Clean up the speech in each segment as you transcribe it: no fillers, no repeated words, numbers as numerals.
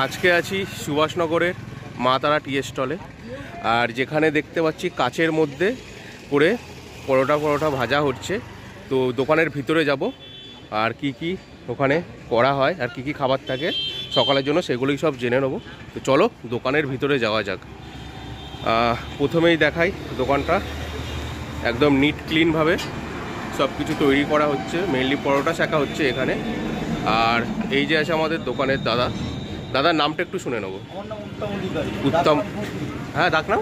আজকে আছি সুভাষনগরের মা তারা টি স্টলে, আর যেখানে দেখতে পাচ্ছি কাচের মধ্যে করে পরোটা ভাজা হচ্ছে। তো দোকানের ভিতরে যাব আর কি ওখানে করা হয় আর কি খাবার থাকে সকালের জন্য সেগুলোই সব জেনে নেব। তো চলো দোকানের ভিতরে যাওয়া যাক। প্রথমেই দেখাই দোকানটা একদম নিট ক্লিনভাবে সব কিছু তৈরি করা হচ্ছে। মেনলি পরোটা শেখা হচ্ছে এখানে। আর এই যে আছে আমাদের দোকানের দাদার নামটা একটু শুনে নেবো। উত্তম, হ্যাঁ ডাকনাম।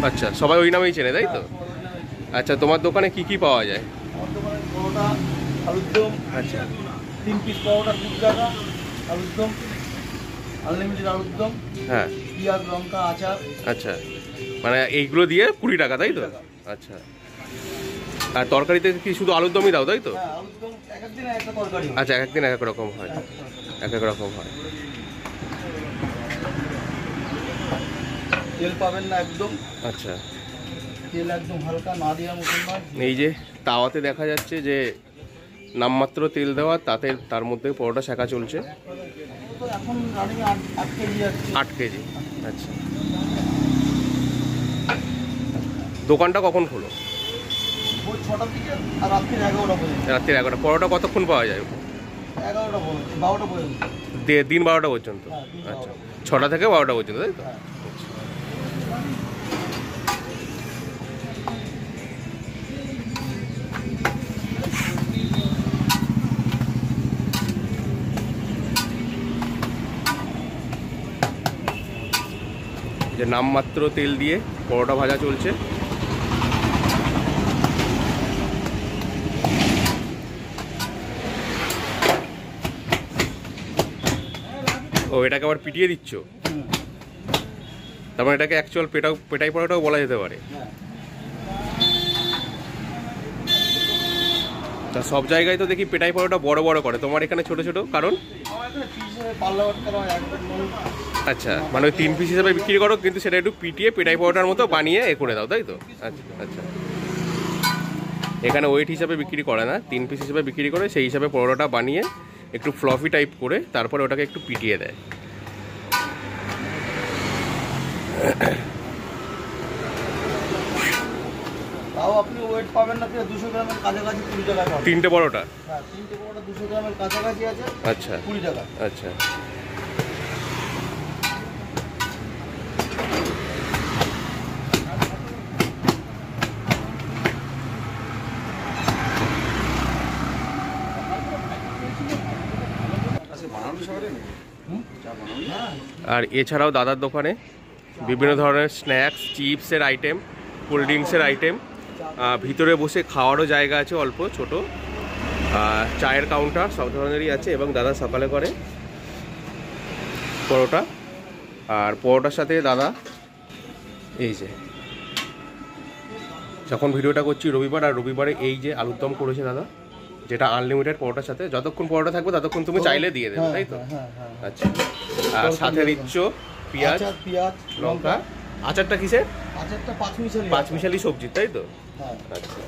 আচ্ছা, সবাই ওই নামেই চেনে তাই তো? আচ্ছা, তোমার দোকানে কি পাওয়া যায়? আমার দোকানে পরোটা, আলুর দম, আচ্ছা 3 পিস পরোটা 20 টাকা, আলুর দম আনলিমিটেড আলুর দম, হ্যাঁ পেঁয়াজ লঙ্কা আচার। আচ্ছা, মানে এইগুলো দিয়ে 20 টাকা তাই তো? আচ্ছা, আর তরকারিতে কি শুধু আলুর দমই দাও তাই তো? হ্যাঁ, আলুর দম এক এক দিন একটা তরকারি। আচ্ছা, এক এক দিন এক এক রকম হয়, এক এক রকম হয়। তেল পাবেন না একদম। আচ্ছা, তেল একদম হালকা না দেওয়ার মতন নয়। এই যে তাওয়াতে দেখা যাচ্ছে যে নামমাত্র তেল দেওয়া, তার মধ্যে পরোটা শেখা চলছে। তো এখন রানিং 8 কেজি আছে। 8 কেজি। আচ্ছা, দোকানটা কখন খোলো? ভোর 6টার দিকে আর রাত্রি 11টা পর্যন্ত। রাত্রি 11টা। পরোটা কতক্ষণ পাওয়া যায়? 11টা পর্যন্ত, 12টা পর্যন্ত। দিন 12টা পর্যন্ত। হ্যাঁ, দিন আচ্ছা, 12টা। 6টা থেকে 12টা পর্যন্ত তাই তো? হ্যাঁ। যে নামমাত্র তেল দিয়ে পরোটা ভাজা চলছে। ও, এটাকে আবার পিটিয়ে দিচ্ছ? তার মানে এটাকে অ্যাকচুয়াল পেটাই পরোটাও বলা যেতে পারে। তা সব জায়গায় তো দেখি পেটাই পরোটা বড় বড় করে, তোমার এখানে ছোট ছোট কারণ? আচ্ছা, মানে ওই 3 পিস হিসাবে বিক্রি করো, কিন্তু সেটা একটু পিটিয়ে পেটাই পরোটার মতো বানিয়ে করে দাও তাই তো? আচ্ছা আচ্ছা, এখানে ওয়েট হিসাবে বিক্রি করে না, 3 পিস হিসাবে বিক্রি করে, সেই হিসাবে পরোটাটা বানিয়ে একটু ফ্লফি টাইপ করে তারপরে ওটাকে একটু পিটিয়ে দেয়। তাও আপনি ওয়েট পাবেন না, 200 গ্রামের কাছাকাছি 20 টাকা পাবেন। 3টে পরোটা? হ্যাঁ, 3টে পরোটা 200 গ্রামের কাছাকাছি আছে। আচ্ছা 20 টাকা। আচ্ছা, আর এছাড়াও দাদার দোকানে বিভিন্ন ধরনের স্ন্যাক্স, চিপসের আইটেম, কোল্ড ড্রিঙ্কসের আইটেম, ভিতরে বসে খাওয়ারও জায়গা আছে অল্প ছোট, চায়ের কাউন্টার সব ধরনেরই আছে। এবং দাদা সকালে করে পরোটা, আর পরোটার সাথে দাদা এই যে যখন ভিডিওটা করছি রবিবার, আর রবিবারে এই যে আলুর দম করেছে দাদা, যেটা আনলিমিটেড পরোটার সাথে যতক্ষণ পরোটা থাকবে ততক্ষণ তুমি চাইলে দিয়ে দেবে তাই তো? আচ্ছা, আর সাথে দিচ্ছ পেঁয়াজ লঙ্কা। আচারটা কিসের? আচারটা 5 মিশালি সবজি তাই তো? হ্যাঁ। আচ্ছা,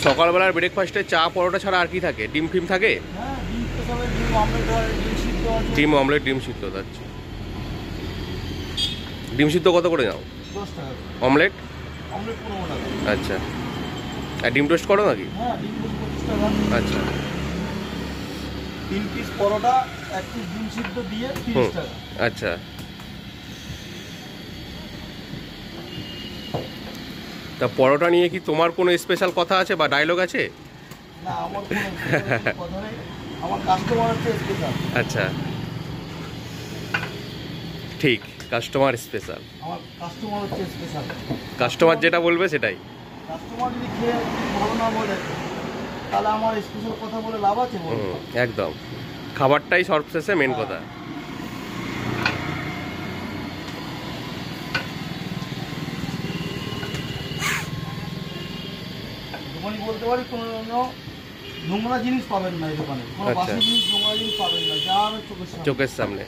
সকালবেলার ব্রেকফাস্টে চা পরোটা ছাড়া আর কি থাকে? ডিম ফিম থাকে? হ্যাঁ, ডিম তো সবাই, ডিম অমলেট হয়, ডিম সিদ্ধ আছে। ডিম অমলেট, ডিম সিদ্ধ। আচ্ছা, ডিম সিদ্ধ কত করে নাও? 10 টাকা। অমলেট? অমলেট 15 টাকা। আচ্ছা, আর ডিম টোস্ট করো নাকি? হ্যাঁ, ডিম 25 টাকা। আচ্ছা, 3 পিস পরোটা, 1 পিস ডিম সিদ্ধ দিয়ে 30 টাকা। আচ্ছা, তা পরোটা নিয়ে কি তোমার কোনো স্পেশাল কথা আছে বা ডায়লগ আছে? না, আমার কোনো কথা নেই, আমার কাস্টমার হচ্ছে স্পেশাল। আচ্ছা, ঠিক, কাস্টমার স্পেশাল। আমার কাস্টমার হচ্ছে স্পেশাল। কাস্টমার যেটা বলবে সেটাই। কাস্টমার যদি খেয়ে ভালো না বলে তাহলে আমার স্পেশাল কথা বলে লাভ আছে? একদম, খাবারটাই সর্বশেষে মেন কথা। দোকানে বলতে পারি কোনো নোংরা জিনিস পাবেন না এই দোকানে, কোনো বাসি জিনিস, নোংরা জিনিস পাবেন না, যা হবে চোখের সামনে।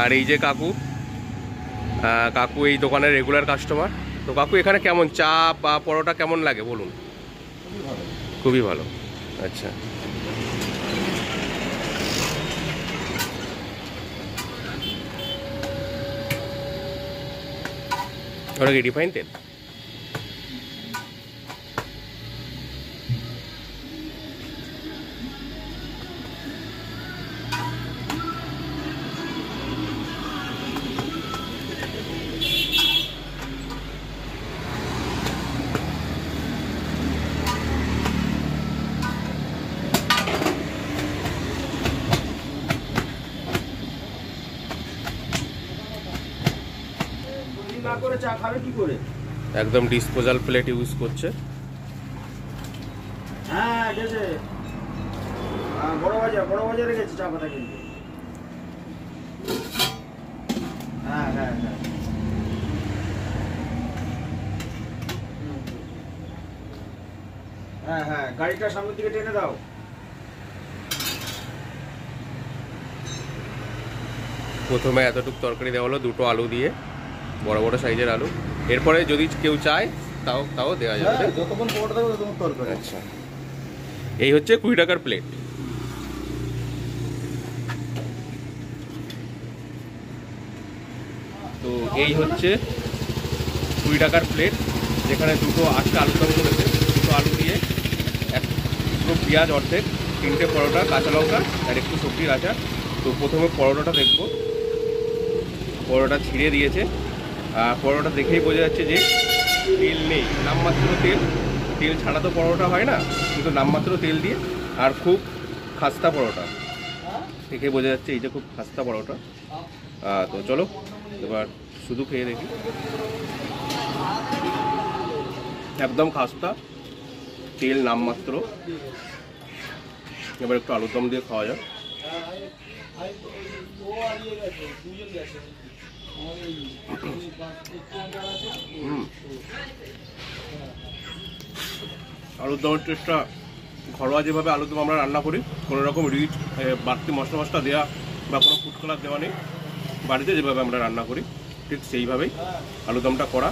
আর এই যে কাকু এই দোকানের রেগুলার কাস্টমার। তো কাকু এখানে কেমন চা বা পরোটা কেমন লাগে বলুন? খুবই ভালো। খুবই ভালো। আচ্ছা, ওটা কি রিফাইন তেল? না করে চা খাবে কি করে? একদম ডিসপোজাল প্লেট ইউজ করছে। হ্যাঁ গেছে, বড় বাজারে গেছে চা পাতা কিনতে। হ্যাঁ হ্যাঁ হ্যাঁ, হ্যাঁ হ্যাঁ, গাড়িটা সামনের দিকে টেনে দাও। প্রথমে এতটুকু তরকারি দেওয়া হলো, দুটো আলু দিয়ে, বড় বড় সাইজের আলু। এরপরে যদি কেউ চায় তাও দেওয়া যাবে। হ্যাঁ, যতক্ষণ পরোটা দেবো ততক্ষণ তরকারি। আচ্ছা, এই হচ্ছে 20 টাকার প্লেট। তো এই হচ্ছে 20 টাকার প্লেট, যেখানে দুটো আটটা আলুদম করেছে, দুটো আলু দিয়ে পুরো পেঁয়াজ অর্ধেক, 3টে পরোটা, কাঁচা লঙ্কা আর একটু সবজির আচার। তো প্রথমে পরোটাটা দেখবো। পরোটা ছিঁড়ে দিয়েছে, পরোটা দেখেই বোঝা যাচ্ছে যে তেল নেই, নামমাত্র তেল। তেল ছাড়া তো পরোটা হয় না, কিন্তু নামমাত্র তেল দিয়ে, আর খুব খাস্তা পরোটা দেখে বোঝা যাচ্ছে এই যে খুব খাস্তা পরোটা। তো চলো এবার শুধু খেয়ে দেখি। একদম খাস্তা, তেল নামমাত্র। এবার একটু আলুর দম দিয়ে খাওয়া যাক। আলুর দমের টেস্টটা ঘরোয়া যেভাবে আলুর দম আমরা রান্না করি, কোনো রকম রিচ বাড়তি মশলা মশলা দেওয়া বা কোনো ফুড কালার দেওয়া নেই, বাড়িতে যেভাবে আমরা রান্না করি ঠিক সেইভাবেই আলুর দমটা করা।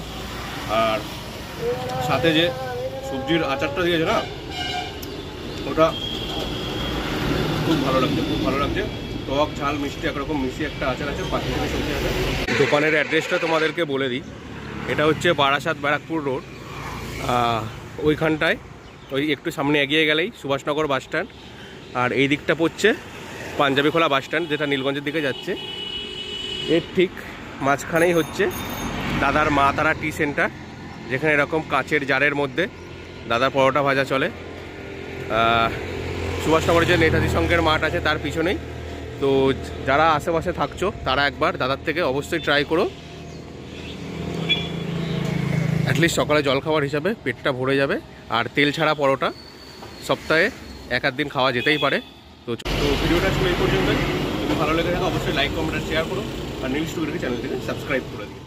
আর সাথে যে সবজির আচারটা দিয়েছে না, ওটা খুব ভালো লাগছে, খুব ভালো লাগছে। টক ঝাল মিষ্টি একরকম মিশিয়ে একটা আচার আছে, 5 টাকা সবজি আছে। দোকানের অ্যাড্রেসটা তোমাদেরকে বলে দিই। এটা হচ্ছে বারাসাত ব্যারাকপুর রোড, ওইখানটায়, ওই একটু সামনে এগিয়ে গেলেই সুভাষনগর বাস স্ট্যান্ড। আর এই দিকটা পড়ছে পাঞ্জাবিখোলা বাস স্ট্যান্ড, যেটা নীলগঞ্জের দিকে যাচ্ছে। এর ঠিক মাঝখানেই হচ্ছে দাদার মা তারা টি সেন্টার, যেখানে এরকম কাচের জারের মধ্যে দাদার পরোটা ভাজা চলে। সুভাষনগরের যে নেতাজি সংঘের মাঠ আছে তার পিছনেই। তো যারা আশেপাশে থাকছো তারা একবার দাদার থেকে অবশ্যই ট্রাই করো। অ্যাটলিস্ট সকালে জলখাবার হিসাবে পেটটা ভরে যাবে। আর তেল ছাড়া পরোটা সপ্তাহে 1-8 দিন খাওয়া যেতেই পারে। তো ভিডিওটা ছিল এই পর্যন্তই। যদি ভালো লেগে থাকে অবশ্যই লাইক, কমেন্ট আর শেয়ার করো। আর নিউজ টুডে চ্যানেলটিকে সাবস্ক্রাইব করে দিও।